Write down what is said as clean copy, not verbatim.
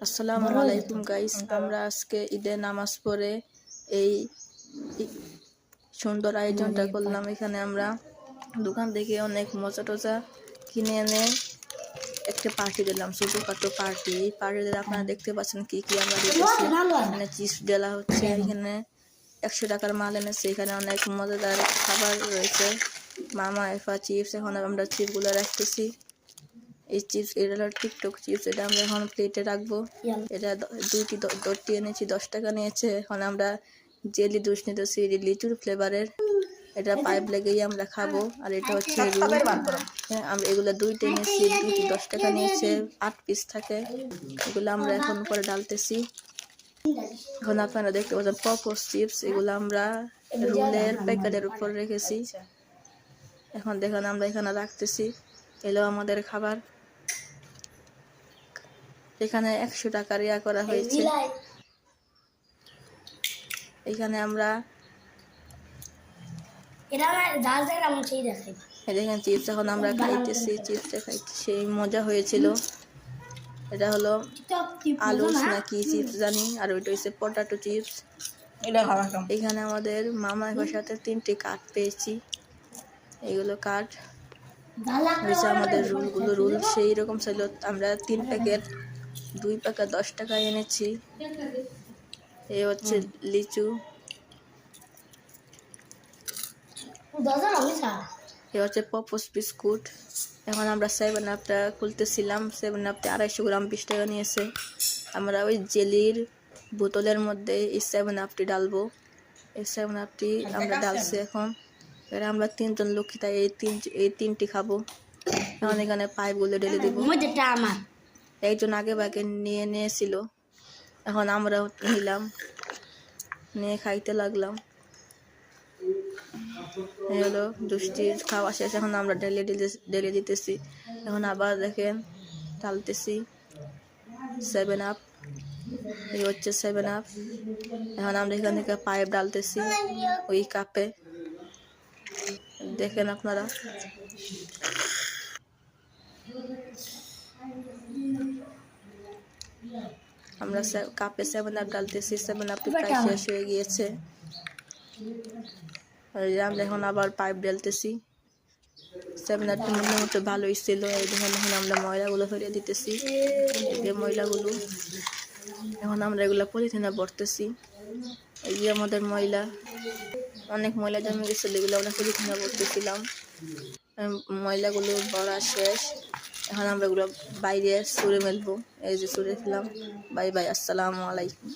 আসসালামু আলাইকুম গাইস, আমরা আজকে ঈদের নামাজ পড়ে এই সুন্দর আয়োজনটা করলাম। এখানে আমরা দোকান থেকে অনেক মজা টজা কিনে এনে একটা পার্টি দিলাম, ছোটখাটো পার্টি। এই পার্টিতে আপনারা দেখতে পাচ্ছেন কি কি আমরা দিতেছি। এখানে চিপস দেওয়া হচ্ছে, এখানে 100 টাকার মাল এনেছে, এখানে অনেক মজাদার খাবার রয়েছে, মামা এফা চিপস। এখন আমরা চিপসগুলো রাখতেছি। এই চিপস, এটা হলো টিকটক চিপস, এটা আমরা এখন প্লেটে রাখবো। এটা দরটি এনেছি, 10 টাকা নিয়েছে। এখন আমরা জেলি জুস নিতেছি, লিচুর ফ্লেভারের। এটা পাইপ লেগেই আমরা খাবো। আর এটা হচ্ছে রুল। আমরা এগুলো দুইটা নিয়েছি, দুইটি 10 টাকা নিয়েছে, 8 পিস থাকে। এগুলো আমরা এখন পরে ডালতেছি। এখন আপনারা দেখতে পাচ্ছেন পপস চিপস, এগুলো আমরা রুলের প্যাকেটের উপর রেখেছি। এখন দেখুন আমরা এখানে রাখতেছি, এলো আমাদের খাবার। এখানে 100 টাকার ইয়া করা হয়েছে। এখানে আমরা দেখেন চিপস, এখন আমরা খাইতেছি, চিপসটা খাইতে সেই মজা হয়েছিল। এটা হলো আলুস নাকি চিপস জানি, আর ওইটা হচ্ছে পটাটো চিপস। এখানে আমাদের মামা সাথে 3টি কার্ড পেয়েছি। এইগুলো কার্ড হয়েছে আমাদের রুল সেই রকম ছিল। আমরা 3 প্যাকেট 2 প্যাকেট 10 টাকায় এনেছি। এই হচ্ছে লিচু, এ হচ্ছে পপস বিস্কুট। এখন আমরা 7 আপটা খুলতেছিলাম। 7 আপটা 250 গ্রাম 20 টাকা নিয়েছে। আমরা ওই জেলির বোতলের মধ্যে এই 7 আপটি ডালবো। এই 7 আপটি আমরা ডালছি। এখন এটা আমরা 3 জন লোক, তাই এই 3টি খাবো। এখন এখানে পাইপগুলো ঢেলে দিব। একজন আগে বাগে নিয়ে নিয়েছিল, এখন আমরা নিলাম, নিয়ে খাইতে লাগলাম। এই হলো দুষ্টি খাওয়া শেষ। এখন আমরা ঢেলে দিতেছি। এখন আবার দেখেন ঢালতেছি 7 আপ। এই হচ্ছে 7 আপ। এখন আমরা এখান থেকে পাইপ ডালতেছি ওই কাপে, দেখেন আপনারা। আমরা কাপে 7 আপ ডালতেছি। 7 আপটি প্রায় শেষ হয়ে গিয়েছে। আমরা এখন আবার পাইপ ঢালতেছি। 7 আপটি মোটামুটি ভালোই ছিল। এই দেখুন, এখন আমরা ময়লাগুলো ফেলে দিতেছি, এই ময়লাগুলো। এখন আমরা এগুলো পলিথিনে ভরতেছি। এই যে আমাদের ময়লা, অনেক ময়লা জমে গেছিল, এগুলো আমরা পলিথিনে ভরতেছিলাম। ময়লাগুলো ভরা শেষ। এখন আমরা এগুলো বাইরে ছুঁড়ে মেলবো। এই যে ছুঁড়ে ফেলাম। বাই বাই, আসসালামু আলাইকুম।